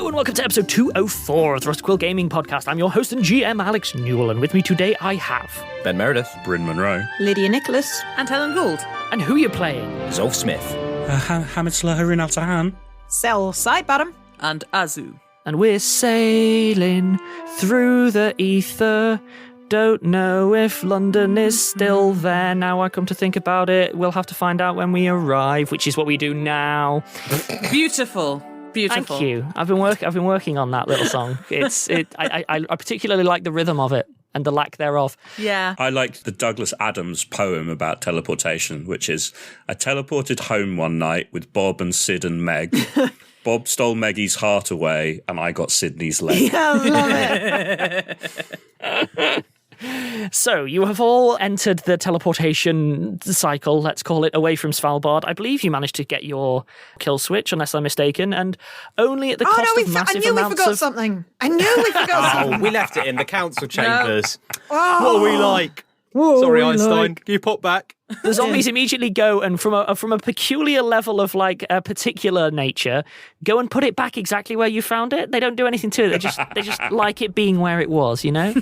Hello and welcome to episode 204 of the Quill Gaming Podcast. I'm your host and GM, Alex Newell, and with me today I have... Ben Meredith, Bryn Monroe, Lydia Nicholas, and Helen Gould. And who are you playing? Zolf Smith, Hamid Rinella, Cell Sidebottom, And Azu. And we're sailing through the ether. Don't know if London is still there. Now I come to think about it, we'll have to find out when we arrive, which is what we do now. Beautiful. Beautiful. Thank you. I've been working on that little song. I particularly like the rhythm of it and the lack thereof. Yeah. I liked the Douglas Adams poem about teleportation, which is, I teleported home one night with Bob and Sid and Meg. Bob stole Maggie's heart away and I got Sydney's leg. Yeah, I love it. So, you have all entered the teleportation cycle, let's call it, away from Svalbard. I believe you managed to get your kill switch, unless I'm mistaken, and only at the cost of massive I knew we amounts forgot of... something. I knew we forgot something. Oh, we left it in the council chambers. Oh. What are we like? Sorry, Einstein. Can you pop back? The zombies immediately go and from a peculiar level of like a particular nature, go and put it back exactly where you found it. They don't do anything to it. They just like it being where it was, you know?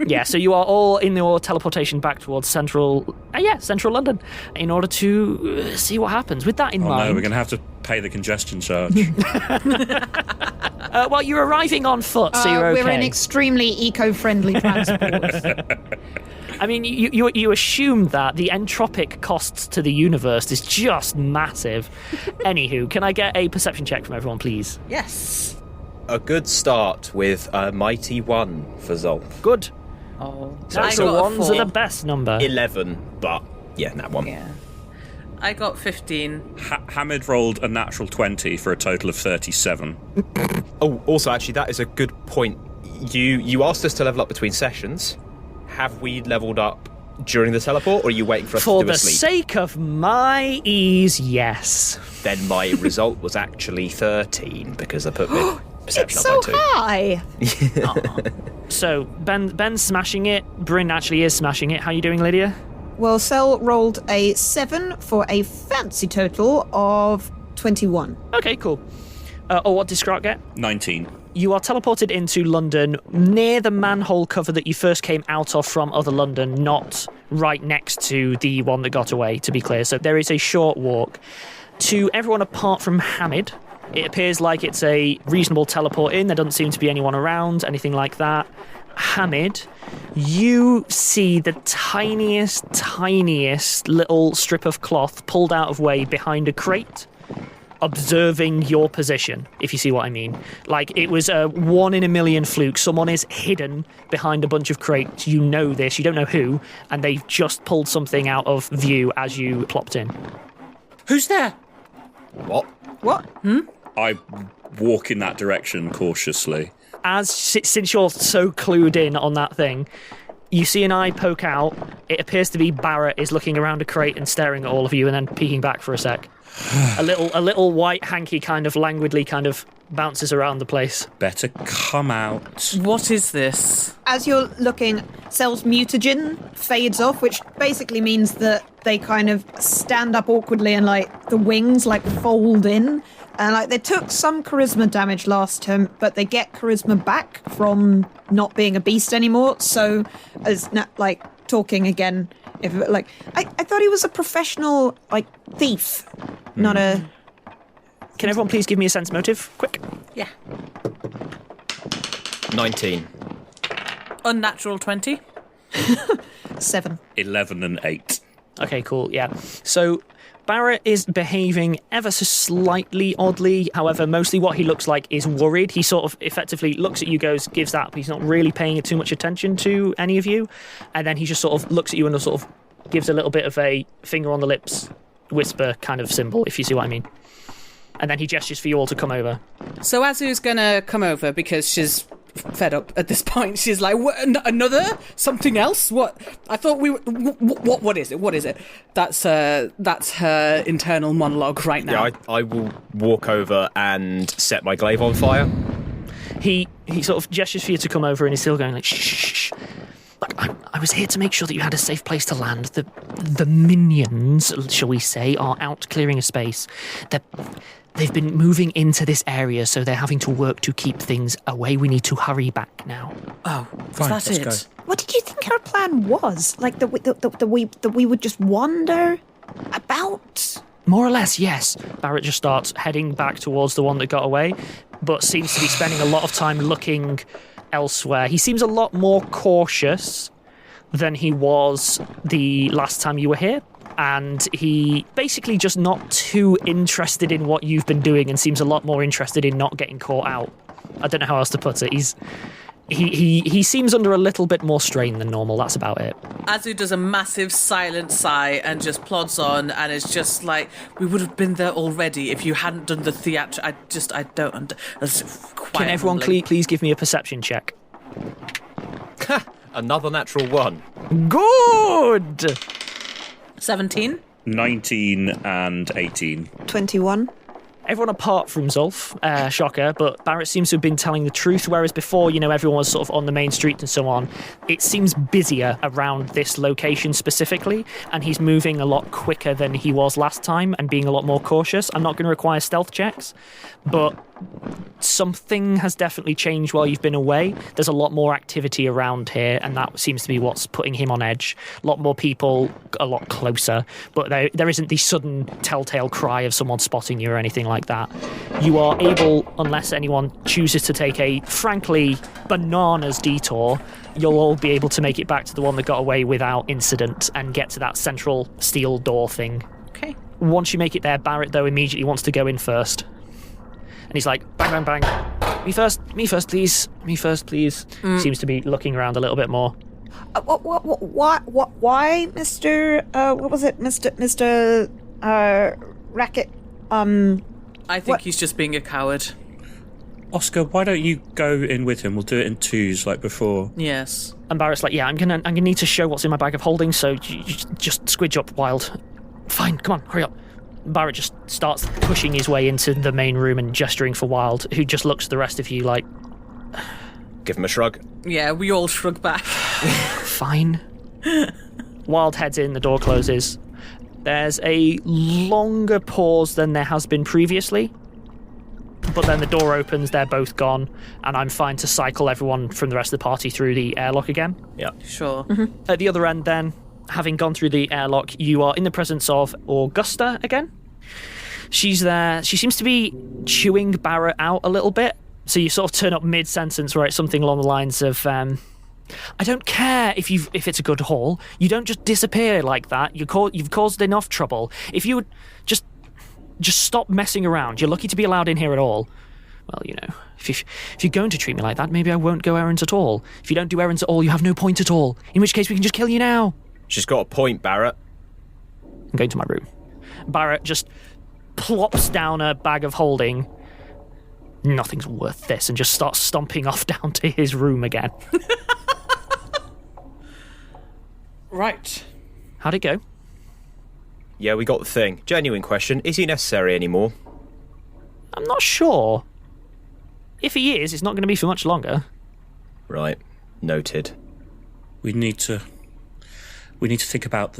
Yeah, so you are all in your teleportation back towards central London in order to see what happens. With that in mind... no, we're going to have to pay the congestion charge. Well, you're arriving on foot, so you're okay. We're in extremely eco-friendly transport. I mean, you assume that the entropic costs to the universe is just massive. Anywho, can I get a perception check from everyone, please? Yes. A good start with a mighty 1 for Zolf. Good. Oh, So I got a ones 4. are the best number. 11, but yeah, that one. Yeah. I got 15. Hamid rolled a natural 20 for a total of 37. Oh, also, actually, that is a good point. You asked us to level up between sessions. Have we leveled up during the teleport, or are you waiting for us For to do a the sleep? sake of my ease, yes. Then my result was actually 13 because I put my perception It's up so by 2. high. So, Ben's smashing it. Bryn actually is smashing it. How are you doing, Lydia? Well, Cell rolled a 7 for a fancy total of 21. Okay, cool. What did Scrot get? 19. You are teleported into London near the manhole cover that you first came out of from Other London, not right next to the one that got away, to be clear. So there is a short walk. To everyone apart from Hamid, it appears like it's a reasonable teleport in. There doesn't seem to be anyone around, anything like that. Hamid, you see the tiniest little strip of cloth pulled out of way behind a crate, observing your position, if you see what I mean. Like, it was a 1 in a million fluke. Someone is hidden behind a bunch of crates. You know this, you don't know who, and they've just pulled something out of view as you plopped in. Who's there? What? I walk in that direction cautiously. Since you're so clued in on that thing, you see an eye poke out. It appears to be Barrett is looking around a crate and staring at all of you and then peeking back for a sec. A little white hanky kind of languidly kind of bounces around the place. Better come out. What is this? As you're looking, Cell's mutagen fades off, which basically means that they kind of stand up awkwardly and, like, the wings, like, fold in. And, like, they took some charisma damage last term, but they get charisma back from not being a beast anymore. So, as, like, talking again, if like, I thought he was a professional, like, thief, not a... Can everyone please give me a sense motive? Quick. Yeah. 19. Unnatural 20. 7. 11 and 8. Okay, cool, yeah. So, Barrett is behaving ever so slightly oddly. However, mostly what he looks like is worried. He sort of effectively looks at you, gives that, but he's not really paying too much attention to any of you. And then he just sort of looks at you and sort of gives a little bit of a finger on the lips whisper kind of symbol, if you see what I mean. And then he gestures for you all to come over. So Azu's gonna come over because she's fed up at this point. She's like, what, another? Something else? What? I thought we were... What is it? What is it? That's her internal monologue right now. Yeah, I will walk over and set my glaive on fire. He sort of gestures for you to come over and he's still going like, shh, shh, shh. Like, I was here to make sure that you had a safe place to land. The minions, shall we say, are out clearing a space. They've been moving into this area, so they're having to work to keep things away. We need to hurry back now. Oh, Fine, is that it? let's What did you think our plan was? Like that we would just wander about? More or less, yes. Barrett just starts heading back towards the one that got away, but seems to be spending a lot of time looking elsewhere. He seems a lot more cautious than he was the last time you were here. And he basically just not too interested in what you've been doing and seems a lot more interested in not getting caught out. I don't know how else to put it. He seems under a little bit more strain than normal, that's about it. Azu does a massive silent sigh and just plods on, and it's just like, we would have been there already if you hadn't done the theatre. I don't Can everyone please give me a perception check? Another natural one. Good! 17? 19 and 18. 21. Everyone apart from Zolf, shocker, but Barrett seems to have been telling the truth, whereas before, everyone was sort of on the main street and so on. It seems busier around this location specifically, and he's moving a lot quicker than he was last time and being a lot more cautious. I'm not going to require stealth checks, but something has definitely changed while you've been away. There's a lot more activity around here, and that seems to be what's putting him on edge. A lot more people, a lot closer, but there isn't the sudden telltale cry of someone spotting you or anything like that. You are able, unless anyone chooses to take a, frankly, bananas detour, you'll all be able to make it back to the one that got away without incident and get to that central steel door thing. Okay. Once you make it there, Barrett, though, immediately wants to go in first. And he's like, bang, bang, bang. Me first, please. Me first, please. Seems to be looking around a little bit more. Why, Mr. What was it, Mr. Racket? I think he's just being a coward. Oscar, why don't you go in with him? We'll do it in twos like before. Yes. And Barrett's like, yeah, I'm gonna need to show what's in my bag of holding, so just squidge up, Wild. Fine, come on, hurry up. Barrett just starts pushing his way into the main room and gesturing for Wild, who just looks at the rest of you like... Give him a shrug. Yeah, we all shrug back. Fine. Wild heads in, the door closes. There's a longer pause than there has been previously, but then the door opens, they're both gone, and I'm fine to cycle everyone from the rest of the party through the airlock again. Yeah. Sure. Mm-hmm. At the other end then, having gone through the airlock, you are in the presence of Augusta again. She's there. She seems to be chewing Barrett out a little bit, so you sort of turn up mid-sentence where it's something along the lines of... I don't care if it's a good haul. You don't just disappear like that. You've caused enough trouble. If you would just stop messing around. You're lucky to be allowed in here at all. Well, if you're going to treat me like that, maybe I won't go errands at all. If you don't do errands at all, you have no point at all. In which case, we can just kill you now. She's got a point, Barrett. I'm going to my room. Barrett just plops down a bag of holding. Nothing's worth this, and just starts stomping off down to his room again. Right. How'd it go? Yeah, we got the thing. Genuine question. Is he necessary anymore? I'm not sure. If he is, it's not going to be for much longer. Right. Noted. We need to think about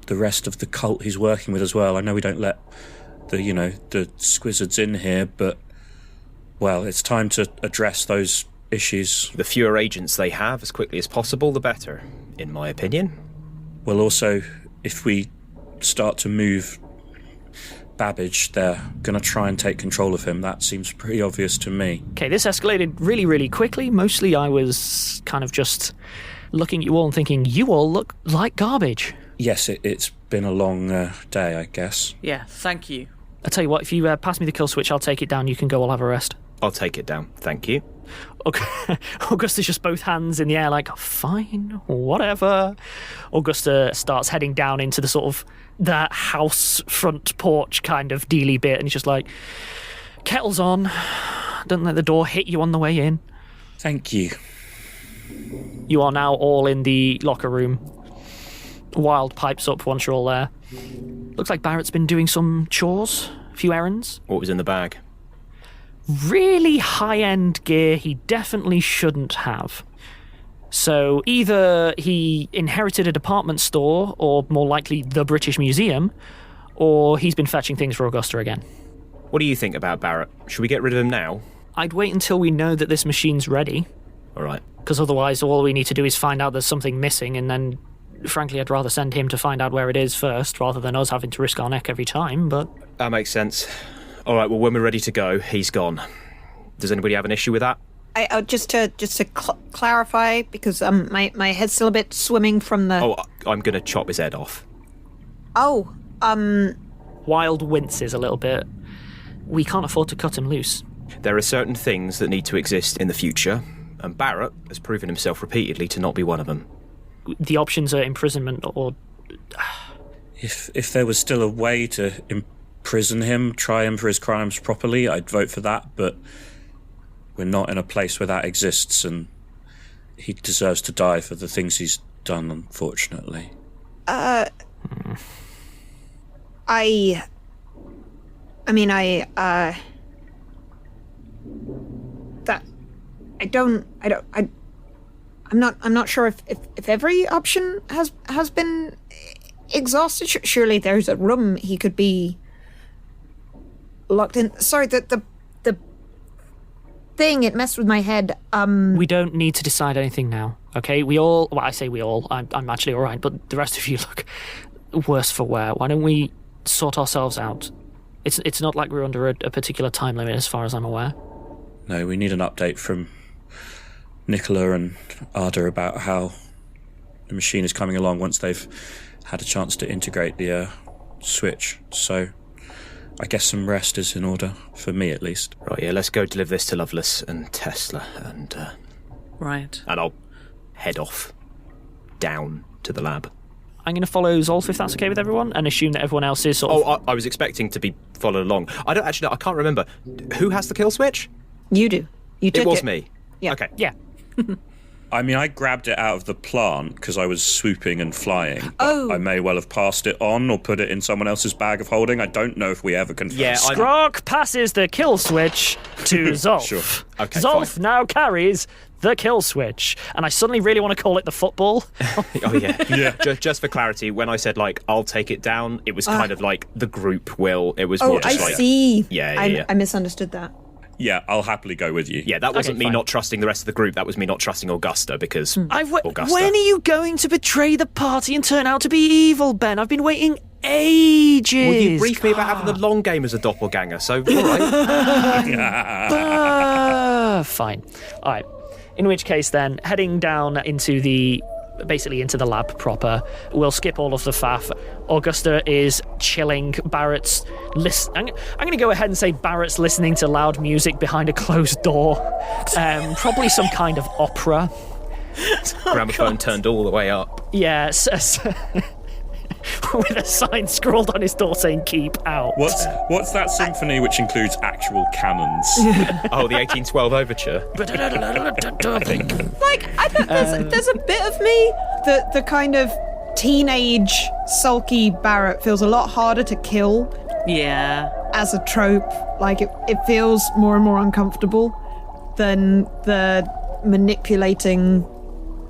the rest of the cult he's working with as well. I know we don't let the squizzards in here, but, well, it's time to address those issues. The fewer agents they have as quickly as possible, the better, in my opinion. Well, also, if we start to move Babbage, they're going to try and take control of him. That seems pretty obvious to me. Okay, this escalated really, really quickly. Mostly I was kind of just looking at you all and thinking, you all look like garbage. Yes, it's been a long day, I guess. Yeah, thank you. I'll tell you what, if you pass me the kill switch, I'll take it down. You can go all have a rest. I'll take it down. Thank you. Okay. Augusta's just both hands in the air like, fine, whatever. Augusta starts heading down into the sort of the house front porch kind of dealy bit, and he's just like, kettle's on. Don't let the door hit you on the way in. Thank you. You are now all in the locker room. Wild pipes up once you're all there. Looks like Barrett's been doing some chores, a few errands. What was in the bag? Really high-end gear he definitely shouldn't have. So either he inherited a department store, or more likely the British Museum, or he's been fetching things for Augusta again. What do you think about Barrett? Should we get rid of him now? I'd wait until we know that this machine's ready, All right. because otherwise all we need to do is find out there's something missing, and then, frankly, I'd rather send him to find out where it is first, rather than us having to risk our neck every time, but... That makes sense. All right, well, when we're ready to go, he's gone. Does anybody have an issue with that? Just to clarify, because my head's still a bit swimming from the... Oh, I'm going to chop his head off. Oh, Wild winces a little bit. We can't afford to cut him loose. There are certain things that need to exist in the future, and Barrett has proven himself repeatedly to not be one of them. The options are imprisonment or... If there was still a way to imprison him, try him for his crimes properly, I'd vote for that, but we're not in a place where that exists, and he deserves to die for the things he's done, unfortunately. I'm not sure if every option has been exhausted. Surely there's a room he could be locked in. Sorry, the thing, it messed with my head. We don't need to decide anything now, okay? Well, I say we all. I'm actually all right, but the rest of you look worse for wear. Why don't we sort ourselves out? It's not like we're under a particular time limit, as far as I'm aware. No, we need an update from Nicola and Ada about how the machine is coming along once they've had a chance to integrate the switch. So I guess some rest is in order, for me at least. Right, yeah, let's go deliver this to Lovelace and Tesla, and Right. I'll head off down to the lab. I'm going to follow Zolf, if that's okay with everyone, and assume that everyone else is sort of... Oh, I was expecting to be followed along. I don't actually know, I can't remember. Who has the kill switch? You do. You took It it. was me. Yeah. Okay. Yeah. I mean, I grabbed it out of the plant because I was swooping and flying. But Oh. I may well have passed it on or put it in someone else's bag of holding. I don't know if we ever confirmed. Yeah, Skrark passes the kill switch to Zolf. Sure. Okay, Zolf fine. now carries the kill switch. And I suddenly really want to call it the football. Oh, yeah. Yeah. Just for clarity, when I said, like, I'll take it down, it was kind of like the group will. It was Oh, more I just like... see. Yeah. I misunderstood that. Yeah, I'll happily go with you. Yeah, that wasn't Okay, me fine. not trusting the rest of the group. That was me not trusting Augusta, because Augusta... When are you going to betray the party and turn out to be evil, Ben? I've been waiting ages. Well, you briefed me about having the long game as a doppelganger, so all right. Fine. All right. In which case, then, heading down into the lab proper. We'll skip all of the faff. Augusta is chilling. Barrett's I'm going to go ahead and say Barrett's listening to loud music behind a closed door. Probably some kind of opera. Gramophone turned all the way up. Yes. With a sign scrawled on his door saying "Keep out." What's that symphony which includes actual cannons? Oh, the 1812 overture. I think. Like, I don't, there's a bit of me that the kind of teenage sulky Barrett feels a lot harder to kill Yeah. as a trope. Like, it feels more and more uncomfortable than the manipulating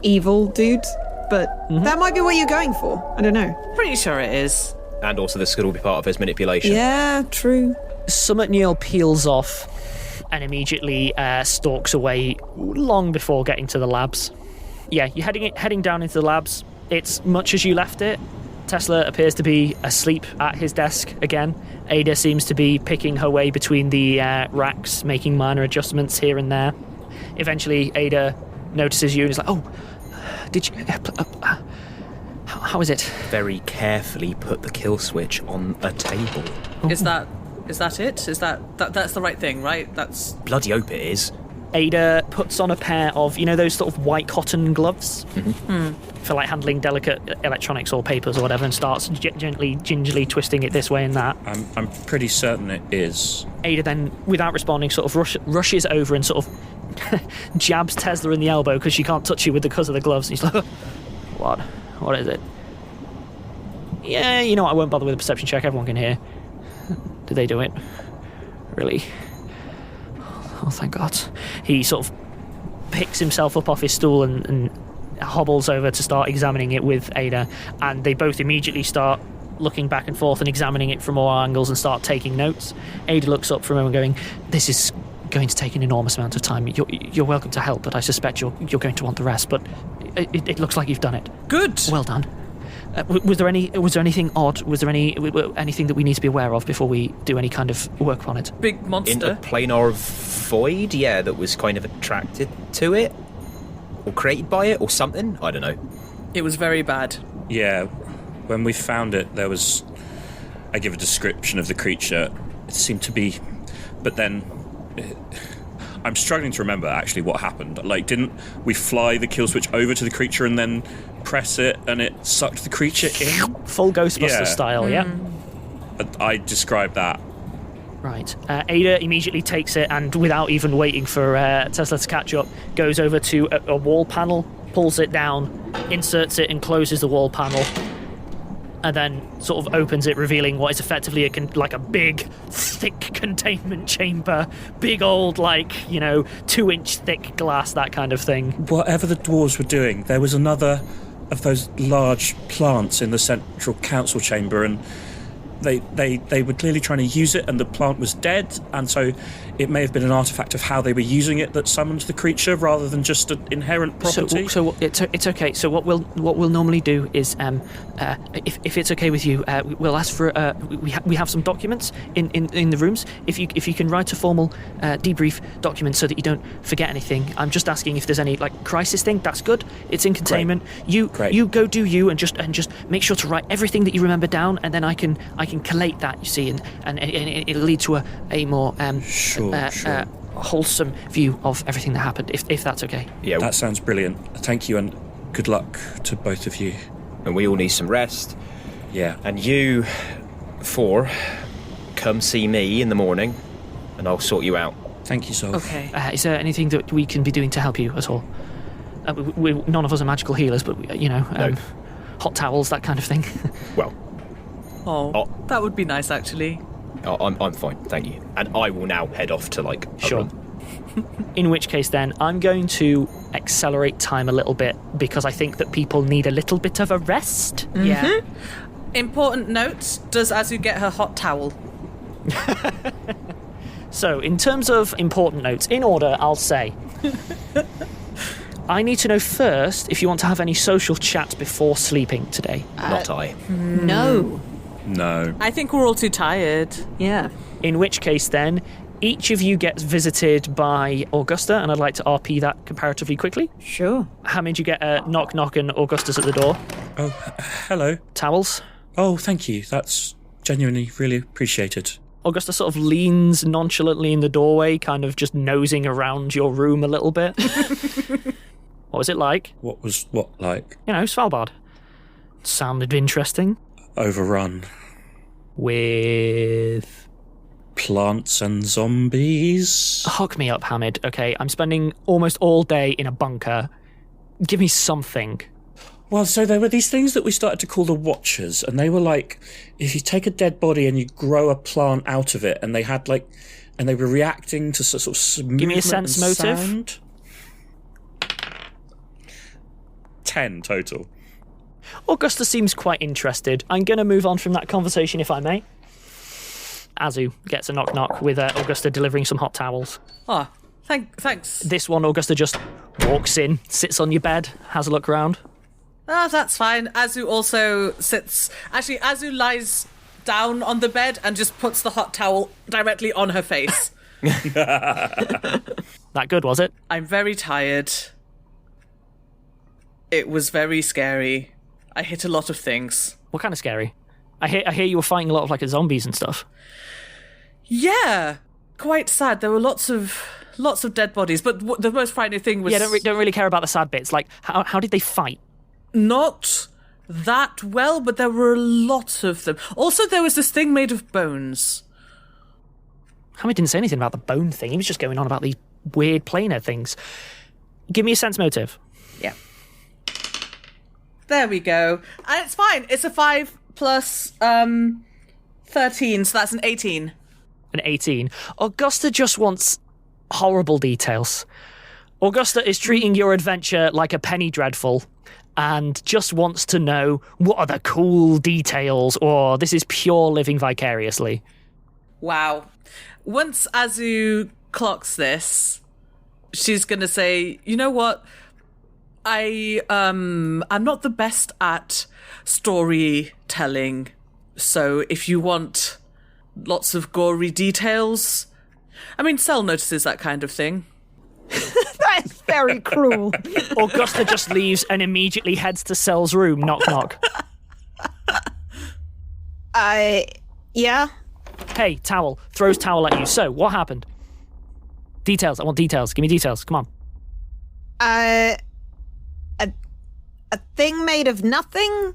evil dude. But that might be what you're going for. I don't know. Pretty sure it is. And also this could all be part of his manipulation. Yeah, true. Summit Neil peels off and immediately stalks away long before getting to the labs. Yeah, you're heading down into the labs. It's much as you left it. Tesla appears to be asleep at his desk again. Ada seems to be picking her way between the racks, making minor adjustments here and there. Eventually, Ada notices you and is like, "Oh, did you... how is it?" Very carefully put the kill switch on a table. Is that it? Is that's the right thing, right? That's Bloody hope it is. Ada puts on a pair of, those sort of white cotton gloves for like handling delicate electronics or papers or whatever, and starts gingerly twisting it this way and that. I'm pretty certain it is. Ada then, without responding, sort of rushes over and sort of jabs Tesla in the elbow because she can't touch you because of the gloves. And he's like, What is it? Yeah, you know what, I won't bother with a perception check, everyone can hear. Did they do it? Really? Oh, thank God. He sort of picks himself up off his stool and hobbles over to start examining it with Ada, and they both immediately start looking back and forth and examining it from all angles and start taking notes. Ada looks up for a moment going, this is going to take an enormous amount of time. You're welcome to help, but I suspect you're going to want the rest, but it looks like you've done it. Good. Well done. Was there anything odd? Was there anything that we need to be aware of before we do any kind of work on it? Big monster. Interplanar void, yeah, that was kind of attracted to it, or created by it, or something. I don't know. It was very bad. Yeah, when we found it, I give a description of the creature. It seemed to be, but then I'm struggling to remember actually what happened. Like, didn't we fly the kill switch over to the creature and then press it and it sucked the creature in? Full Ghostbuster style, yeah. I described that. Right. Ada immediately takes it and, without even waiting for Tesla to catch up, goes over to a wall panel, pulls it down, inserts it and closes the wall panel, and then sort of opens it, revealing what is effectively a big, thick containment chamber. Big old, 2-inch thick glass, that kind of thing. Whatever the dwarves were doing, there was another of those large plants in the central council chamber, and they were clearly trying to use it, and the plant was dead, and so it may have been an artifact of how they were using it that summoned the creature rather than just an inherent property. So it's okay. So what we'll normally do is, if it's okay with you, we'll ask for we have some documents in the rooms. If you can write a formal debrief document so that you don't forget anything. I'm just asking if there's any crisis thing. That's good. It's in containment. Great. You go do you and just make sure to write everything that you remember down, and then I can collate that, you see, and it'll lead to a more Sure. wholesome view of everything that happened, if that's okay. Yeah, That sounds brilliant. Thank you, and good luck to both of you. and we all need some rest. Yeah. And you 4, come see me in the morning, and I'll sort you out. Thank you, Zolf. Okay. Is there anything that we can be doing to help you at all? None of us are magical healers, but No. hot towels, that kind of thing. Well, Oh, that would be nice, actually. I'm fine, thank you. And I will now head off to a Sure. room. In which case, then, I'm going to accelerate time a little bit because I think that people need a little bit of a rest. Yeah. Important note, does Azu get her hot towel? So, in terms of important notes, in order, I'll say, I need to know first if you want to have any social chat before sleeping today. Not I. No. No. I think we're all too tired. Yeah. In which case, then, each of you gets visited by Augusta, and I'd like to RP that comparatively quickly. Sure. Hamid, you get a knock knock and Augusta's at the door. Oh, hello. Towels. Oh, thank you. That's genuinely really appreciated. Augusta sort of leans nonchalantly in the doorway, kind of just nosing around your room a little bit. What was it like? What was what like? Svalbard. Sounded interesting. Overrun. With... Plants and zombies. Hook me up, Hamid. Okay, I'm spending almost all day in a bunker. Give me something. Well, so there were these things that we started to call the Watchers, and they were like, if you take a dead body and you grow a plant out of it, and they had and they were reacting to sort of movement. Give me a sense motive. Sound. 10 total. Augusta seems quite interested. I'm going to move on from that conversation, if I may. Azu gets a knock knock with Augusta delivering some hot towels. Oh, thanks. This one, Augusta just walks in, sits on your bed, has a look around. Oh, that's fine. Azu also sits... Actually, Azu lies down on the bed and just puts the hot towel directly on her face. That good, was it? I'm very tired. It was very scary. I hit a lot of things. What kind of scary? I hear you were fighting a lot of zombies and stuff. Yeah, quite sad. There were lots of dead bodies, but the most frightening thing was... Yeah, don't really care about the sad bits. How did they fight? Not that well, but there were a lot of them. Also, there was this thing made of bones. Hamid didn't say anything about the bone thing. He was just going on about these weird planar things. Give me a sense motive. Yeah. There we go. And it's fine. It's a 5 plus 13, so that's an 18. An 18. Augusta just wants horrible details. Augusta is treating your adventure like a penny dreadful and just wants to know what are the cool details, or this is pure living vicariously. Wow. Once Azu clocks this, she's going to say, you know what? I'm not the best at storytelling, so if you want lots of gory details, I mean, Cell notices that kind of thing. That is very cruel. Augusta just leaves and immediately heads to Cell's room. Knock, knock. Yeah? Hey, towel. Throws towel at you. So, what happened? Details. I want details. Give me details. Come on. A thing made of nothing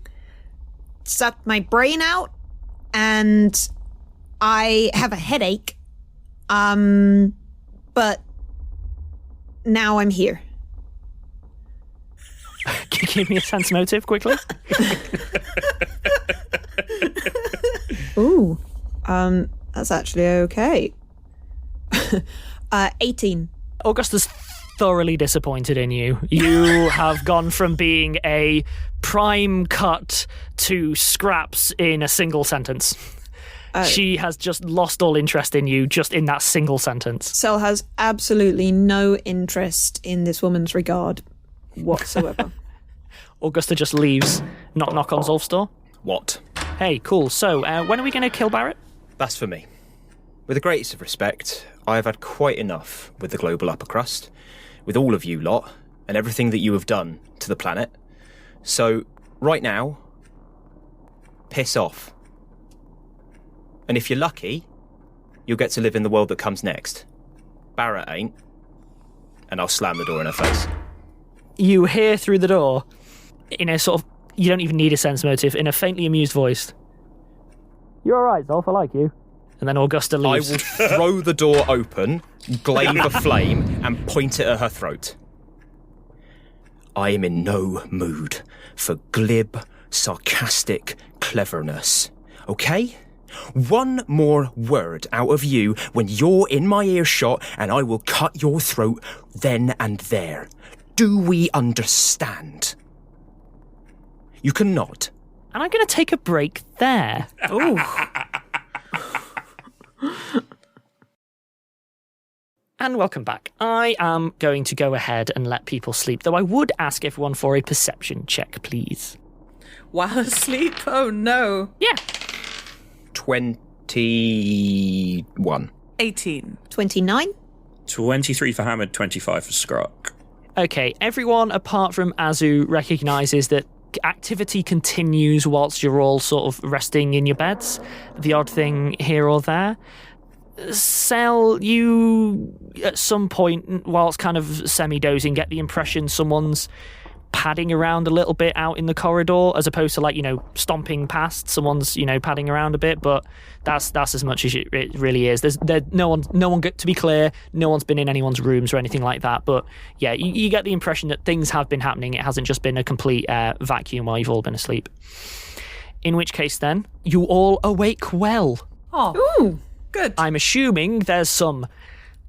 sucked my brain out, and I have a headache. But now I'm here. Can you give me a sense motive quickly? Ooh, that's actually okay. 18. Augusta's thoroughly disappointed in you. You have gone from being a prime cut to scraps in a single sentence. She has just lost all interest in you just in that single sentence. Cell has absolutely no interest in this woman's regard whatsoever. Augusta just leaves. Knock, knock on Zolf's door. What? Hey, cool. So, when are we going to kill Barrett? That's for me. With the greatest of respect, I have had quite enough with the global upper crust, with all of you lot, and everything that you have done to the planet. So, right now, piss off. And if you're lucky, you'll get to live in the world that comes next. Barrett ain't. And I'll slam the door in her face. You hear through the door, in a sort of, you don't even need a sense motive, in a faintly amused voice. You're alright, Zolf, I like you. And then Augusta leaves. I will throw the door open, glaive a flame, and point it at her throat. I am in no mood for glib, sarcastic cleverness. Okay? One more word out of you when you're in my earshot, and I will cut your throat then and there. Do we understand? You can nod. And I'm going to take a break there. Ooh. And welcome back. I am going to go ahead and let people sleep, though I would ask everyone for a perception check, please. While asleep? Oh no. Yeah. 21. 18. 29? 23 for Hamid, 25 for Scrock. Okay, everyone apart from Azu recognises that activity continues whilst you're all sort of resting in your beds. The odd thing here or there. Cell, you, at some point, whilst kind of semi-dozing, get the impression someone's padding around a little bit out in the corridor, as opposed to, like, stomping past. Someone's, padding around a bit, but that's as much as it really is. There's no one, to be clear, no one's been in anyone's rooms or anything like that, but yeah, you get the impression that things have been happening. It hasn't just been a complete vacuum while you've all been asleep. In which case, then, you all awake well. Oh. Ooh. Good. I'm assuming there's some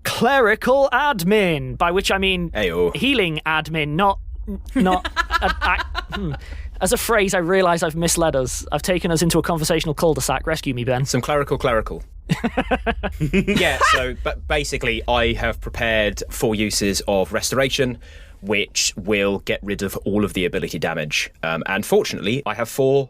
clerical admin, by which I mean Ayo. healing admin, not As a phrase, I realise I've misled us. I've taken us into a conversational cul-de-sac. Rescue me, Ben. Some clerical. Yeah, so but basically I have prepared 4 uses of restoration, which will get rid of all of the ability damage. And fortunately, I have 4,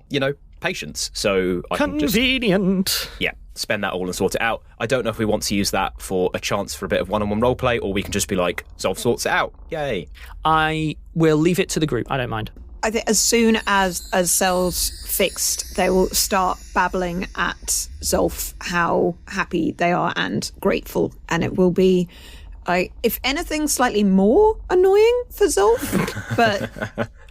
patience, so I can just... Convenient. Yeah, spend that all and sort it out. I don't know if we want to use that for a chance for a bit of one-on-one roleplay, or we can just be like, Zolf sorts it out. Yay. I will leave it to the group. I don't mind. I think as soon as Cell's fixed, they will start babbling at Zolf how happy they are and grateful. And it will be, if anything, slightly more annoying for Zolf. But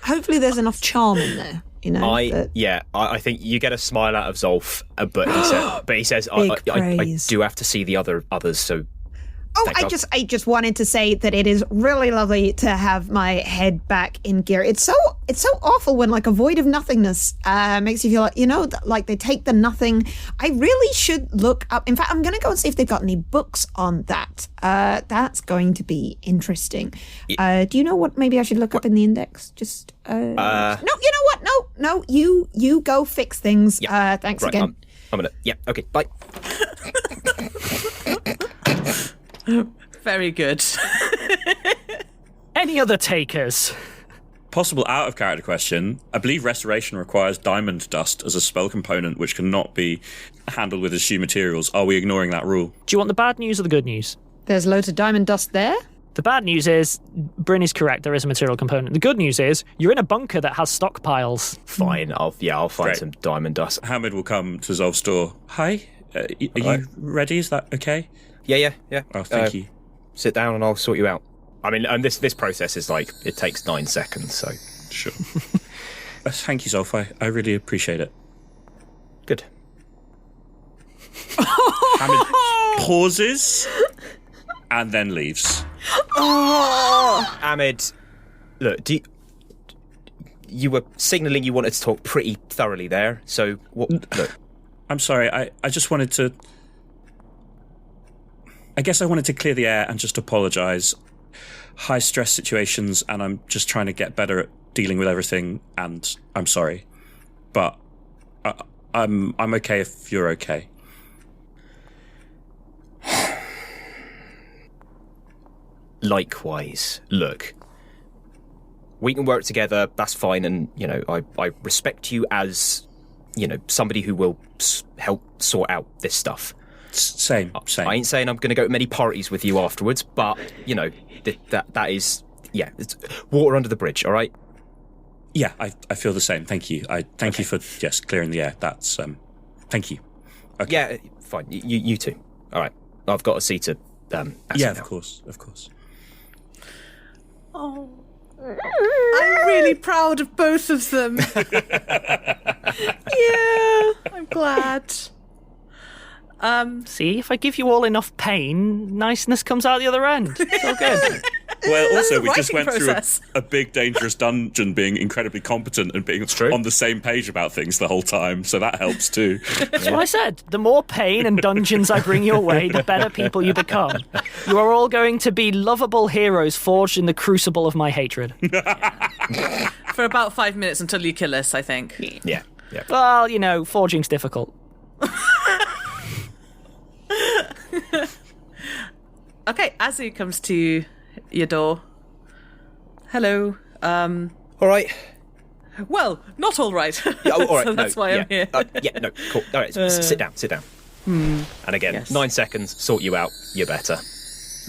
hopefully there's enough charm in there. I think you get a smile out of Zolf, but he says, I do have to see the others, so Oh, Thank God. I just wanted to say that it is really lovely to have my head back in gear. It's so awful when like a void of nothingness makes you feel like, like they take the nothing. I really should look up. In fact, I'm going to go and see if they've got any books on that. That's going to be interesting. Do you know what maybe I should look up in the index? Just no, you know what? No, you go fix things. Yeah. Thanks Right, again. I'm gonna. Yeah. Okay. Bye. Very good. Any other takers? Possible out of character question. I believe restoration requires diamond dust as a spell component, which cannot be handled with assumed materials. Are we ignoring that rule? Do you want the bad news or the good news? There's loads of diamond dust there. The bad news is, Bryn is correct, there is a material component. The good news is, you're in a bunker that has stockpiles. Fine. I'll find Great. some diamond dust. Hamid will come to Zolf's door. Hi, are you ready? Is that okay? Yeah. Oh, thank you. Sit down and I'll sort you out. I mean, and this process is like, it takes 9 seconds, so. Sure. Thank you, Zolf. I really appreciate it. Good. Hamid pauses and then leaves. Hamid, look, you were signalling you wanted to talk pretty thoroughly there, so what? Look. I'm sorry, I just wanted to... I guess I wanted to clear the air and just apologise. High stress situations, and I'm just trying to get better at dealing with everything, and I'm sorry. But I'm okay if you're okay. Likewise, look, we can work together, that's fine, and, I respect you as, somebody who will help sort out this stuff. Same. I ain't saying I'm going to go to many parties with you afterwards, but, that is, it's water under the bridge, all right? Yeah, I feel the same. Thank you. Thank you for, clearing the air. That's, thank you. Okay. Yeah, fine, you too. All right, I've got to see to, yeah, now. of course. Oh, I'm really proud of both of them. Yeah, I'm glad. See, if I give you all enough pain, niceness comes out the other end. It's all good. Well, also, we the just went writing process. through a big, dangerous dungeon being incredibly competent and being true. on the same page about things the whole time, so that helps too. That's what I said. The more pain and dungeons I bring your way, the better people you become. You are all going to be lovable heroes forged in the crucible of my hatred. For about 5 minutes until you kill us, I think. Yeah. Well, forging's difficult. Okay, Azu comes to your door. Hello. All right. Well, not all right. Yeah, all right. So that's why I'm here. No, cool. All right, sit down. And again, 9 seconds, sort you out, you're better.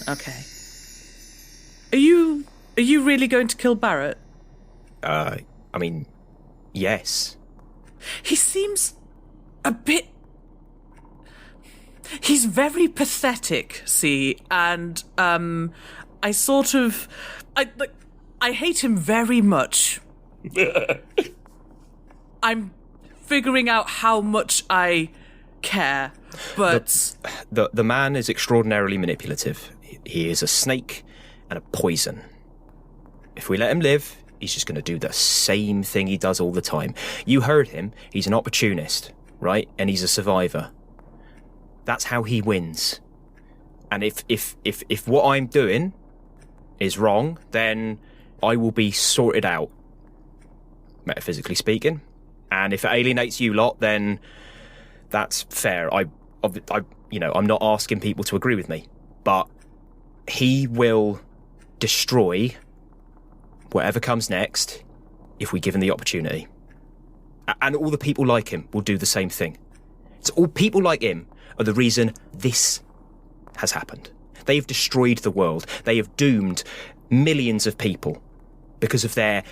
Okay. Are you really going to kill Barrett? I mean, yes. He seems a bit... He's very pathetic, see, and I sort of... I hate him very much. I'm figuring out how much I care, but... The man is extraordinarily manipulative. He is a snake and a poison. If we let him live, he's just going to do the same thing he does all the time. You heard him. He's an opportunist, right? And he's a survivor. That's how he wins. And if what I'm doing is wrong, then I will be sorted out, metaphysically speaking. And if it alienates you lot, then that's fair. I'm not asking people to agree with me, but he will destroy whatever comes next if we give him the opportunity. And all the people like him will do the same thing. It's all people like him are the reason this has happened. They have destroyed the world. They have doomed millions of people because of their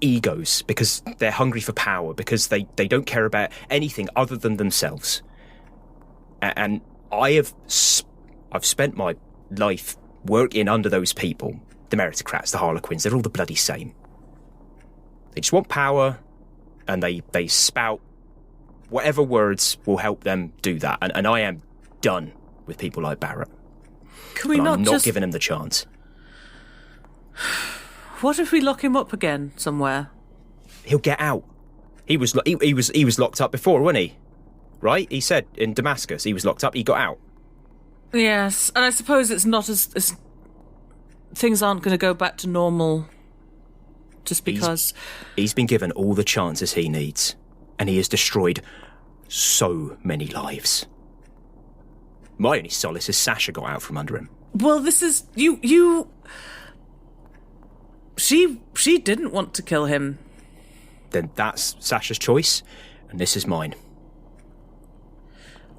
egos, because they're hungry for power, because they don't care about anything other than themselves. And I've spent my life working under those people, the meritocrats, the harlequins. They're all the bloody same. They just want power, and they spout whatever words will help them do that. And I am done with people like Barrett. Can we But not I'm not just... giving him the chance. What if we lock him up again somewhere? He'll get out. He was locked up before, wasn't he? Right? He said in Damascus he was locked up. He got out. Yes, and I suppose it's not as things aren't going to go back to normal just because... He's been given all the chances he needs, and he has destroyed so many lives. My only solace is Sasha got out from under him. Well, this is... You... She didn't want to kill him. Then that's Sasha's choice, and this is mine.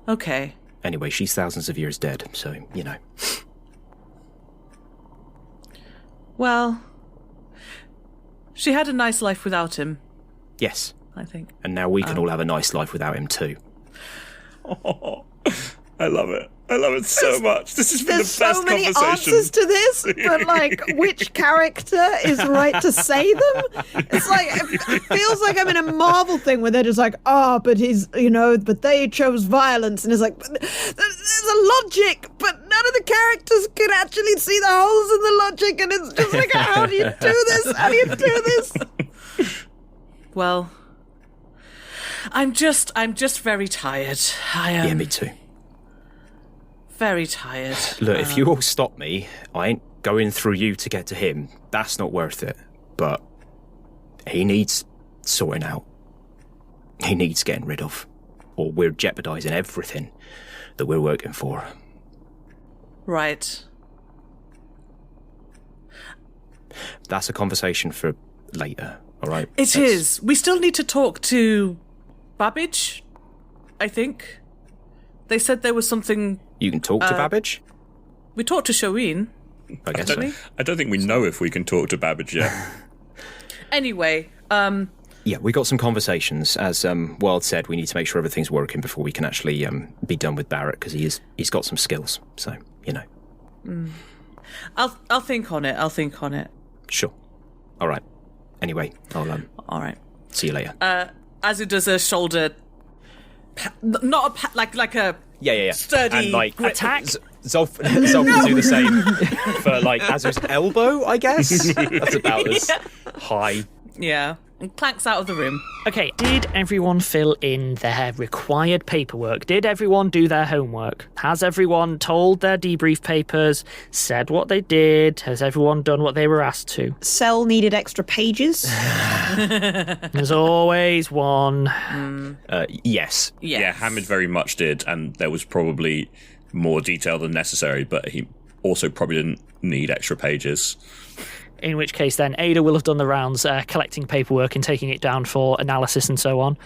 Okay. Anyway, she's thousands of years dead, so, you know. Well, she had a nice life without him, Yes, I think. and now we can all have a nice life without him too. Oh, I love it. I love it so much. This has been the There's best so many conversation. answers to this, but like, which character is right to say them? It's like, it feels like I'm in a Marvel thing where they're just like, but but they chose violence, and it's like, but there's a logic, but none of the characters can actually see the holes in the logic, and it's just like, how do you do this? How do you do this? Well, I'm just very tired. I am Yeah, me too. very tired. Look, if you all stop me, I ain't going through you to get to him. That's not worth it. But he needs sorting out. He needs getting rid of. Or we're jeopardising everything that we're working for. Right. That's a conversation for later, all right? It is. We still need to talk to Babbage, I think. They said there was something... You can talk to Babbage? We talked to Shaween. I guess so. I don't think we know if we can talk to Babbage yet. Anyway, Yeah, we got some conversations. As World said, we need to make sure everything's working before we can actually be done with Barrett, because he's got some skills. So, you know. I'll think on it. I'll think on it. Sure. All right. Anyway, I'll All right. see you later. Azu does a shoulder... not a like a... Yeah. Sturdy and like grip. attack. Zolf will do the same for like Azu's elbow, I guess. That's about as high. Yeah. And clanks out of the room. Okay, did everyone fill in their required paperwork? Did everyone do their homework? Has everyone told their debrief papers, said what they did? Has everyone done what they were asked to? Cell needed extra pages. There's always one. Yes. Yeah, Hamid very much did, and there was probably more detail than necessary, but he also probably didn't need extra pages. In which case, then, Ada will have done the rounds, collecting paperwork and taking it down for analysis and so on.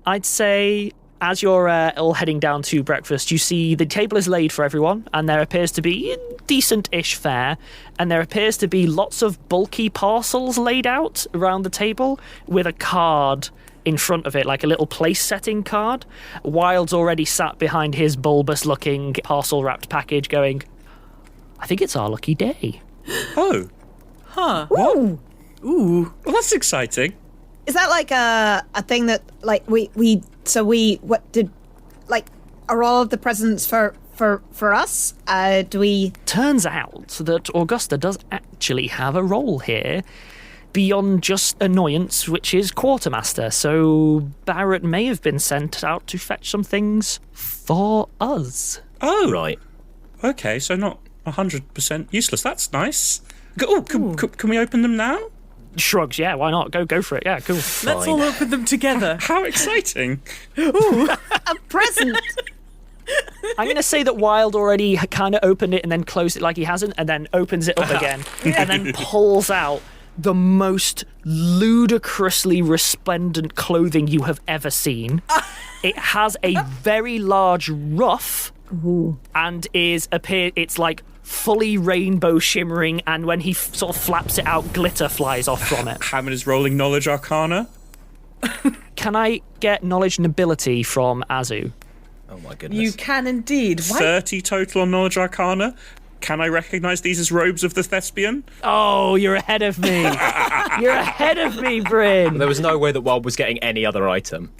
I'd say, as you're all heading down to breakfast, you see the table is laid for everyone, and there appears to be decent-ish fare, and there appears to be lots of bulky parcels laid out around the table with a card in front of it, like a little place-setting card. Wild's already sat behind his bulbous-looking parcel-wrapped package going, I think it's our lucky day. Oh. Huh. What? Ooh. Well, that's exciting. Is that like a thing that like are all of the presents for us? Do we? Turns out that Augusta does actually have a role here beyond just annoyance, which is quartermaster. So Barrett may have been sent out to fetch some things for us. Oh. Right. Okay, so not 100% useless. That's nice. Can we open them now? Shrugs, yeah, why not? Go for it. Yeah, cool. Let's all open them together. How exciting. A present. I'm going to say that Wild already kind of opened it and then closed it like he hasn't, and then opens it up again, and then pulls out the most ludicrously resplendent clothing you have ever seen. It has a very large ruff. Ooh. And it's like fully rainbow shimmering, and when he sort of flaps it out, glitter flies off from it. Hamid is rolling knowledge arcana. Can I get knowledge and ability from Azu? Oh my goodness. You can indeed. Why? 30 total on knowledge arcana. Can I recognise these as robes of the thespian? Oh, you're ahead of me. You're ahead of me, Bryn. There was no way that Wild was getting any other item.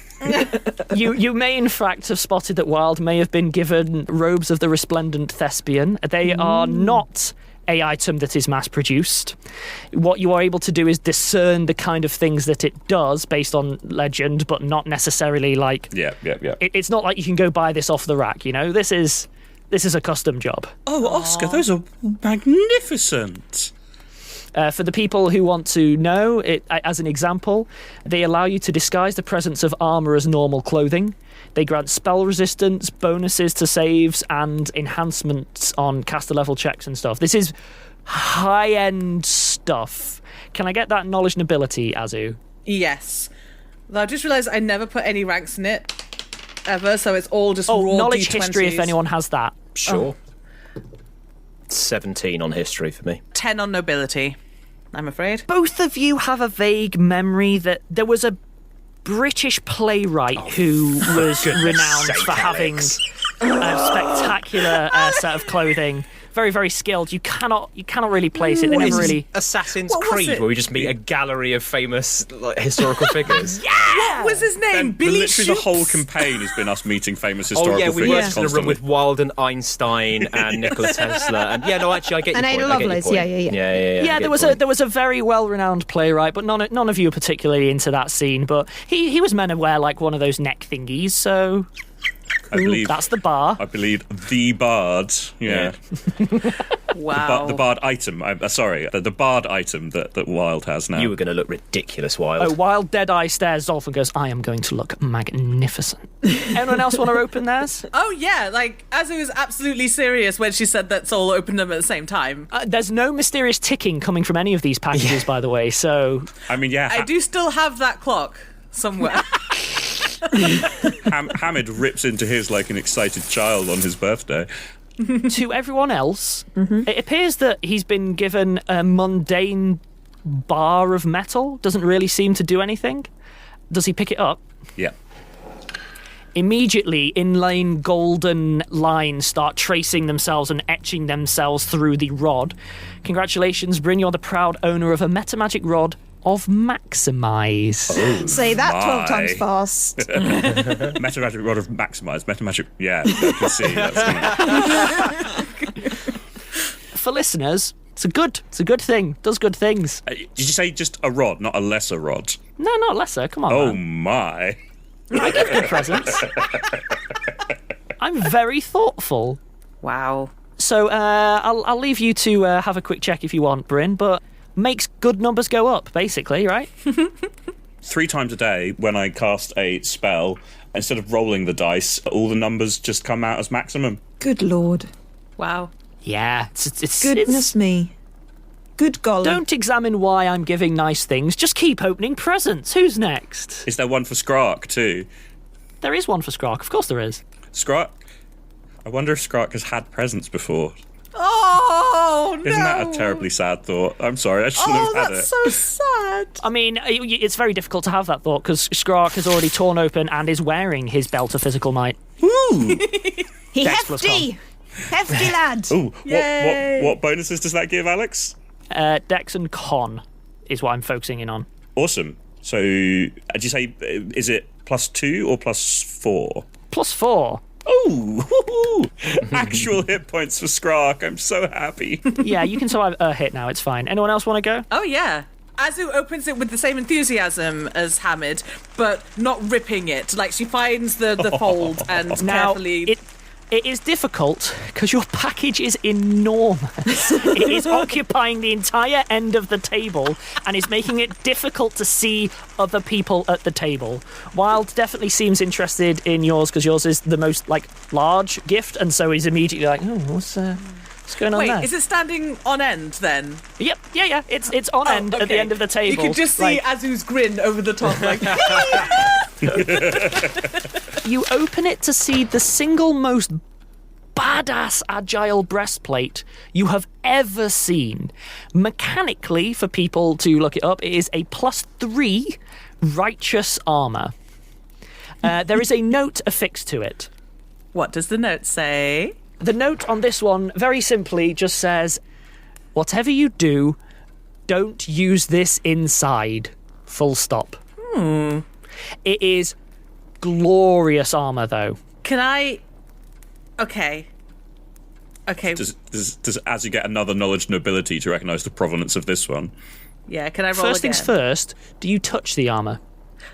You may in fact have spotted that Wild may have been given robes of the resplendent thespian. They are not a item that is mass produced. What you are able to do is discern the kind of things that it does based on legend, but not necessarily like... Yeah. It's not like you can go buy this off the rack, you know? This is a custom job. Oh, Oscar, those are magnificent. For the people who want to know, as an example, they allow you to disguise the presence of armour as normal clothing. They grant spell resistance, bonuses to saves, and enhancements on caster level checks and stuff. This is high-end stuff. Can I get that knowledge and ability, Azu? Yes. Though I just realised I never put any ranks in it, ever, so it's all just raw knowledge D20s. history, if anyone has that. Sure. 17 on history for me. 10 on nobility, I'm afraid. Both of you have a vague memory that there was a British playwright who was renowned for having a spectacular set of clothing. Very, very skilled. You cannot really place it. They never really... Assassin's What was Creed, it? where we just meet a gallery of famous historical figures. What was his name? Billy Literally the Shoots? whole campaign has been us meeting famous Oh historical yeah, we figures worked in a room constantly. with Wilde and Einstein and Nikola Tesla, and yeah, no, actually, I get your And point. Ada I get your Lovelace, point. yeah. Yeah, there was a very well-renowned playwright, but none of you are particularly into that scene. But he was meant to wear like one of those neck thingies, so I believe that's the bar. I believe the bard. Yeah. Wow. The bard item. The bard item that Wild has now. You were going to look ridiculous, Wild. Oh, Wild Deadeye stares Zolf and goes, I am going to look magnificent. Anyone else want to open theirs? Oh, yeah, like, Azu was absolutely serious when she said that Soul opened them at the same time. There's no mysterious ticking coming from any of these packages, by the way, so... I mean, yeah. I do still have that clock somewhere. Hamid rips into his like an excited child on his birthday. To everyone else, it appears that he's been given a mundane bar of metal. Doesn't really seem to do anything. Does he pick it up? Yeah. Immediately, inline golden lines start tracing themselves and etching themselves through the rod. Congratulations, Bryn, you're the proud owner of a metamagic rod of Maximize. Oh, Say that my. 12 times fast. Metamagic rod of Maximize. Metamagic. Yeah, I can see. That's For listeners, it's a good thing. Does good things. Did you say just a rod, not a lesser rod? No, not lesser. Come on, Oh man. my. I give good presents. I'm very thoughtful. Wow. So I'll leave you to have a quick check if you want, Bryn, but makes good numbers go up, basically, right? 3 times a day when I cast a spell, instead of rolling the dice, all the numbers just come out as maximum. Good lord. Wow. Yeah. It's Goodness me. Good golly. Don't examine why I'm giving nice things. Just keep opening presents. Who's next? Is there one for Skrark too? There is one for Skrark. Of course there is. Skrark? I wonder if Skrark has had presents before. Oh, no. Isn't that a terribly sad thought? I'm sorry, I shouldn't have had it. that's so sad. I mean, it's very difficult to have that thought because Skrark has already torn open and is wearing his belt of physical might. Ooh! He Dex plus hefty. Hefty lad. Ooh, Yay. what bonuses does that give, Alex? Dex and Con is what I'm focusing in on. Awesome. So, did you say, is it +2 or +4? +4. Oh, actual hit points for Skrark. I'm so happy. Yeah, you can survive a hit now. It's fine. Anyone else want to go? Oh, yeah. Azu opens it with the same enthusiasm as Hamid, but not ripping it. Like, she finds the fold and Now, carefully... it is difficult because your package is enormous. It is occupying the entire end of the table and is making it difficult to see other people at the table. Wild definitely seems interested in yours because yours is the most large gift, and so he's immediately like, "Oh, what's going on Wait, there?" is it standing on end then? Yep, yeah. It's on end at the okay. end of the table. You can just see Azu's grin over the top, like, You open it to see the single most badass agile breastplate you have ever seen. Mechanically, for people to look it up, it is a +3 righteous armor. There is a note affixed to it. what does the note say? The note on this one, very simply, just says, whatever you do, don't use this inside. Full stop. It is glorious armour, though. Can I... Okay. Does Azu get another knowledge nobility to recognise the provenance of this one? Yeah, can I roll First again? things first, do you touch the armour?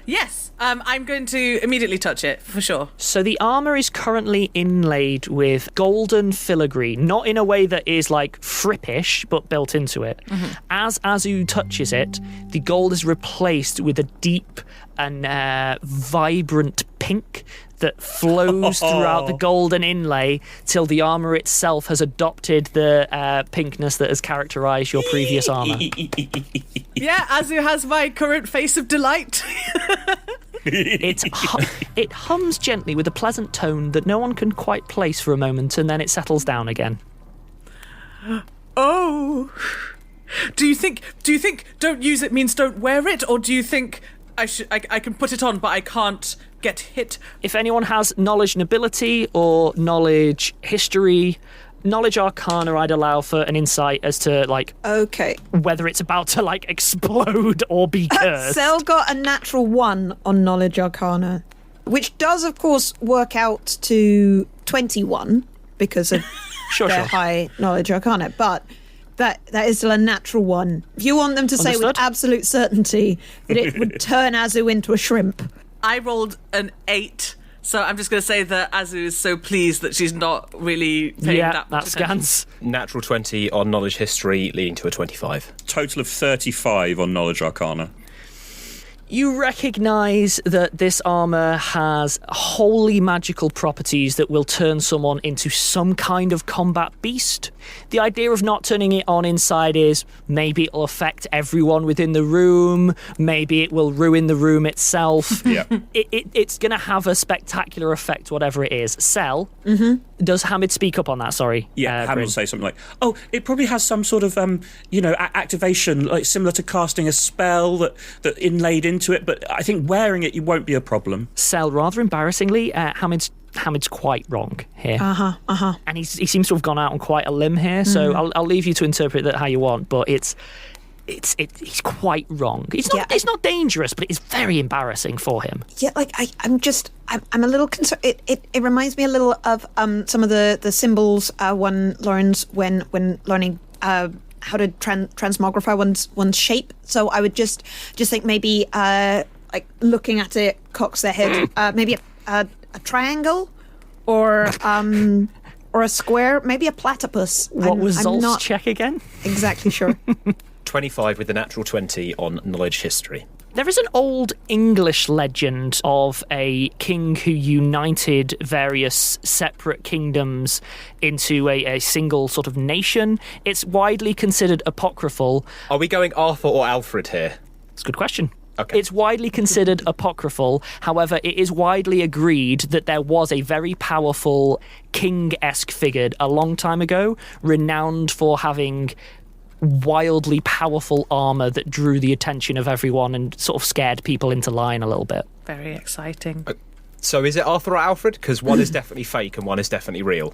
Yes, I'm going to immediately touch it, for sure. So the armour is currently inlaid with golden filigree, not in a way that is like frippish, but built into it. As Azu touches it, the gold is replaced with a deep and vibrant pink that flows throughout the golden inlay till the armour itself has adopted the pinkness that has characterised your previous armour. Yeah, Azu has my current face of delight. It hums gently with a pleasant tone that no one can quite place for a moment, and then it settles down again. Oh. Do you think don't use it means don't wear it, or do you think I can put it on but I can't get hit? If anyone has knowledge nobility or knowledge history, knowledge arcana, I'd allow for an insight as to like Okay. whether it's about to like explode or be cursed. Sel got a natural 1 on knowledge arcana, which does, of course, work out to 21 because of their high knowledge arcana. But that is still a natural 1. If you want them to say with Understood. absolute certainty that it would turn Azu into a shrimp. I rolled an 8, so I'm just going to say that Azu is so pleased that she's not really paying that much attention. scans. Natural 20 on knowledge history, leading to a 25. Total of 35 on knowledge arcana. You recognise that this armour has wholly magical properties that will turn someone into some kind of combat beast. The idea of not turning it on inside is maybe it'll affect everyone within the room, maybe it will ruin the room itself. Yeah. It's going to have a spectacular effect, whatever it is. Sel, does Hamid speak up on that? Sorry. Yeah, Hamid Bryn. will say something like, "Oh, it probably has some sort of, activation, like similar to casting a spell that inlaid into it. But I think wearing it, you won't be a problem." Sel, rather embarrassingly, Hamid's quite wrong here. And he seems to have gone out on quite a limb here. So I'll leave you to interpret that how you want. But he's quite wrong. It's not dangerous, but it's very embarrassing for him. Yeah, like I'm a little concerned. It reminds me a little of some of the symbols one learns when learning how to transmogrify one's shape. So I would just think maybe like looking at it cocks their head. Maybe a triangle or a square. Maybe a platypus. What was I'm Zolf's not check again? exactly sure. 25 with the natural 20 on knowledge history. There is an old English legend of a king who united various separate kingdoms into a single sort of nation. It's widely considered apocryphal. Are we going Arthur or Alfred here? It's a good question. Okay. It's widely considered apocryphal. However, it is widely agreed that there was a very powerful king-esque figure a long time ago, renowned for having wildly powerful armour that drew the attention of everyone and sort of scared people into line a little bit. Very exciting. So is it Arthur or Alfred? Because one is definitely fake and one is definitely real.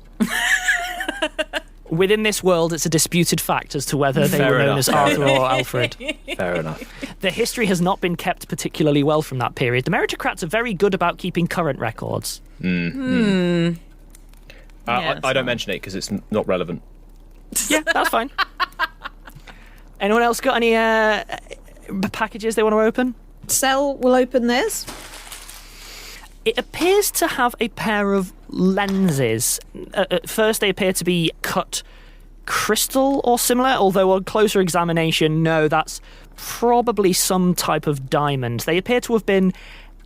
Within this world, it's a disputed fact as to whether they were known as Arthur or Alfred. Fair enough. The history has not been kept particularly well from that period. The meritocrats are very good about keeping current records. Yeah, I don't mention it because it's not relevant. Yeah, that's fine. Anyone else got any packages they want to open? Sel will open this. It appears to have a pair of lenses. At first, they appear to be cut crystal or similar, although on closer examination, no, that's probably some type of diamond. They appear to have been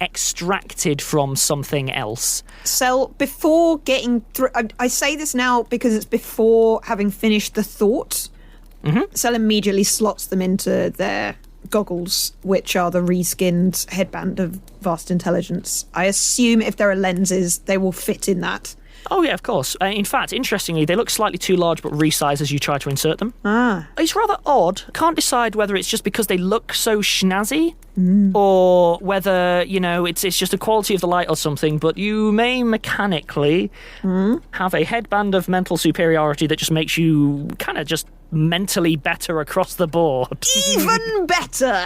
extracted from something else. Sel, before getting through... I say this now because it's before having finished the thought. Sel immediately slots them into their goggles, which are the reskinned headband of vast intelligence. I assume if there are lenses, they will fit in that. Oh, yeah, of course. In fact, interestingly, they look slightly too large but resize as you try to insert them. It's rather odd. Can't decide whether it's just because they look so snazzy or whether, it's just a quality of the light or something, but you may mechanically have a headband of mental superiority that just makes you kind of just mentally better across the board. Even better!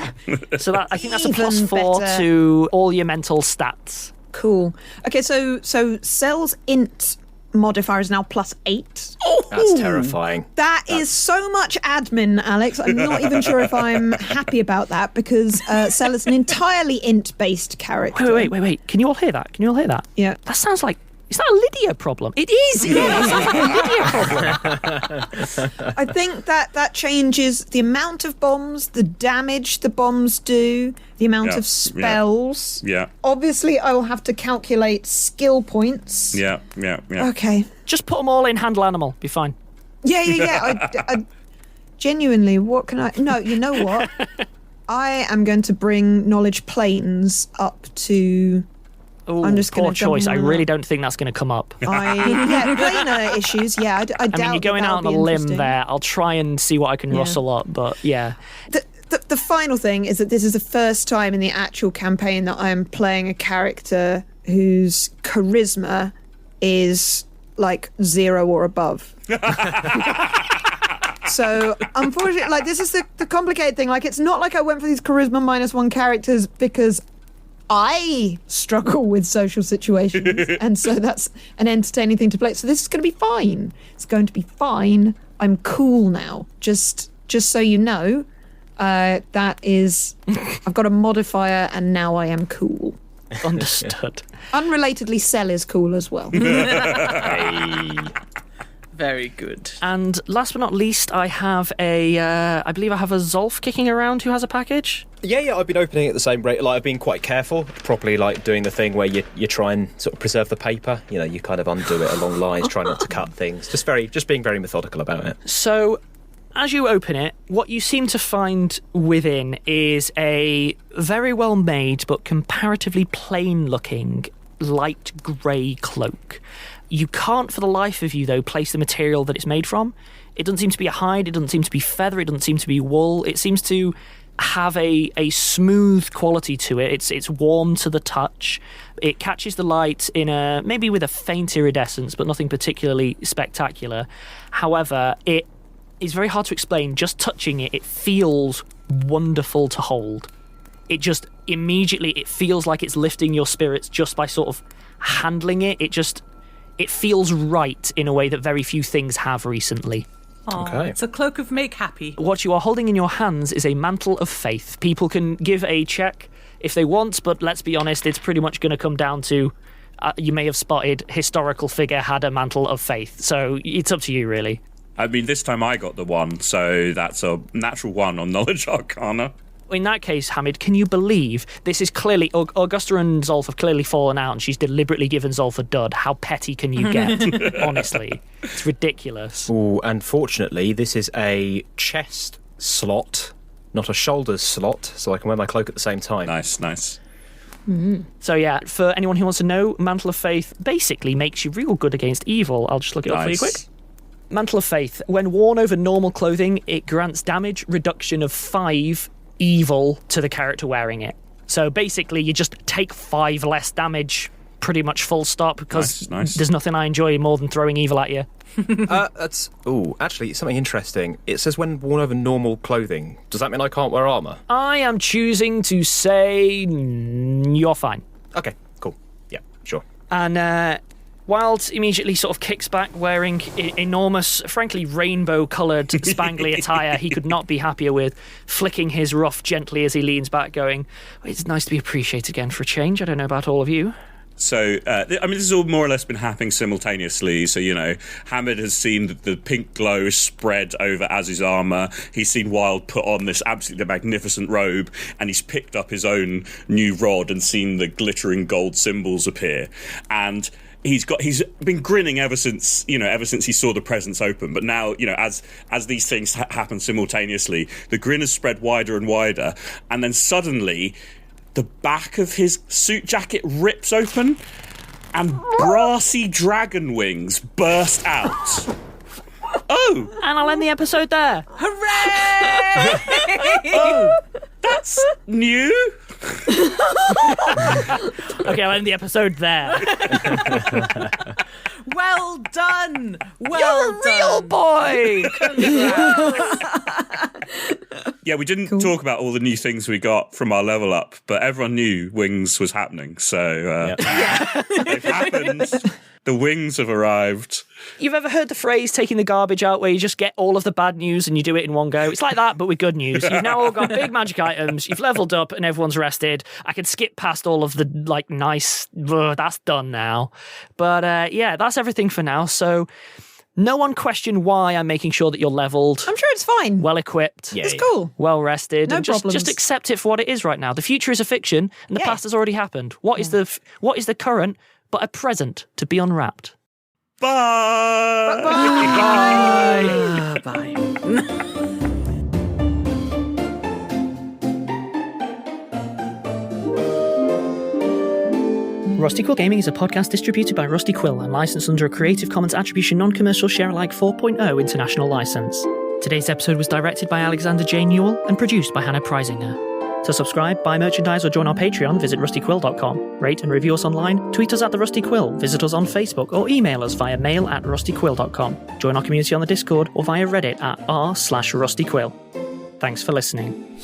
So I think that's a Even +4 better. to all your mental stats. Cool. Okay, so Cell's int modifier is now +8. That's terrifying. That is so much admin, Alex. I'm not even sure if I'm happy about that because Cell is an entirely int-based character. Wait. Can you all hear that? Yeah. That sounds like... Is that a Lydia problem? It is! Yeah, it sounds like a Lydia problem. I think that changes the amount of bombs, the damage the bombs do, the amount of spells. Yeah. Obviously, I will have to calculate skill points. Yeah. Okay. Just put them all in handle animal. Be fine. Yeah. I genuinely, what can I... No, you know what? I am going to bring knowledge planes up to... Ooh, I'm just poor gonna jump choice. I on really that. don't think that's going to come up. Planar issues. Yeah, I doubt. I mean, you're going out on a limb there. I'll try and see what I can Yeah. rustle up, but yeah. The final thing is that this is the first time in the actual campaign that I am playing a character whose charisma is like 0 or above. So, unfortunately, this is the complicated thing. It's not like I went for these charisma -1 characters because I struggle with social situations, and so that's an entertaining thing to play. So this is going to be fine. It's going to be fine. I'm cool now. Just so you know, that is, I've got a modifier, and now I am cool. Understood. Unrelatedly, Cell is cool as well. Very good. And last but not least, I have I believe I have a Zolf kicking around who has a package. Yeah, I've been opening it at the same rate. I've been quite careful, properly doing the thing where you try and sort of preserve the paper. You kind of undo it along lines, try not to cut things. Just being very methodical about it. So, as you open it, what you seem to find within is a very well made but comparatively plain looking light grey cloak. You can't, for the life of you, though, place the material that it's made from. It doesn't seem to be a hide, it doesn't seem to be feather, it doesn't seem to be wool. It seems to have a smooth quality to it. It's warm to the touch. It catches the light in maybe with a faint iridescence, but nothing particularly spectacular. However, it is very hard to explain. Just touching it, it feels wonderful to hold. It just immediately, it feels like it's lifting your spirits just by sort of handling it. It feels right in a way that very few things have recently. Okay. It's a cloak of make happy. What you are holding in your hands is a mantle of faith. People can give a check if they want, but let's be honest, it's pretty much going to come down to you may have spotted historical figure had a mantle of faith. So it's up to you, really. I mean, this time I got the 1, so that's a natural 1 on Knowledge Arcana. In that case, Hamid, can you believe this is clearly... Augusta and Zolf have clearly fallen out and she's deliberately given Zolf a dud. How petty can you get? Honestly. It's ridiculous. Ooh, unfortunately, this is a chest slot, not a shoulders slot, so I can wear my cloak at the same time. Nice. So yeah, for anyone who wants to know, Mantle of Faith basically makes you real good against evil. I'll just look it up for you quick. Mantle of Faith. When worn over normal clothing, it grants damage reduction of 5 evil to the character wearing it. So basically, you just take 5 less damage, pretty much full stop, because Nice. there's nothing I enjoy more than throwing evil at you. Actually, something interesting. It says when worn over normal clothing. Does that mean I can't wear armour? I am choosing to say you're fine. Okay, cool. Yeah, sure. And Wild immediately sort of kicks back wearing enormous, frankly, rainbow-coloured spangly attire he could not be happier with, flicking his ruff gently as he leans back, going, it's nice to be appreciated again for a change. I don't know about all of you. So, this has all more or less been happening simultaneously. So, Hamid has seen the pink glow spread over Az's armour. He's seen Wild put on this absolutely magnificent robe, and he's picked up his own new rod and seen the glittering gold symbols appear. And he's been grinning ever since he saw the presents open. But now, as these things happen simultaneously, the grin has spread wider and wider, and then suddenly the back of his suit jacket rips open, and brassy dragon wings burst out. Oh! And I'll end the episode there. Hooray! Oh! That's new. Okay, I'll end the episode there. Well done. Well You're a real boy. Yeah, we didn't talk about all the new things we got from our level up, but everyone knew wings was happening. So they've happened. The wings have arrived. You've ever heard the phrase taking the garbage out where you just get all of the bad news and you do it in one go? It's like that, but with good news. You've now all got big magic items, you've leveled up and everyone's rested. I can skip past all of the, nice... that's done now. But, yeah, that's everything for now. So no one question why I'm making sure that you're leveled. I'm sure it's fine. Well-equipped. Yeah, it's cool. Well-rested. No and problems. just accept it for what it is right now. The future is a fiction and the Yeah. past has already happened. What is the current but a present to be unwrapped? Bye! Bye. Bye. Rusty Quill Gaming is a podcast distributed by Rusty Quill and licensed under a Creative Commons Attribution Non-Commercial Share-alike 4.0 international license. Today's episode was directed by Alexander J. Newell and produced by Hannah Preisinger. To subscribe, buy merchandise or join our Patreon, visit rustyquill.com. Rate and review us online, tweet us at The Rusty Quill, visit us on Facebook or email us via mail@rustyquill.com. Join our community on the Discord or via Reddit at r/rustyquill. Thanks for listening.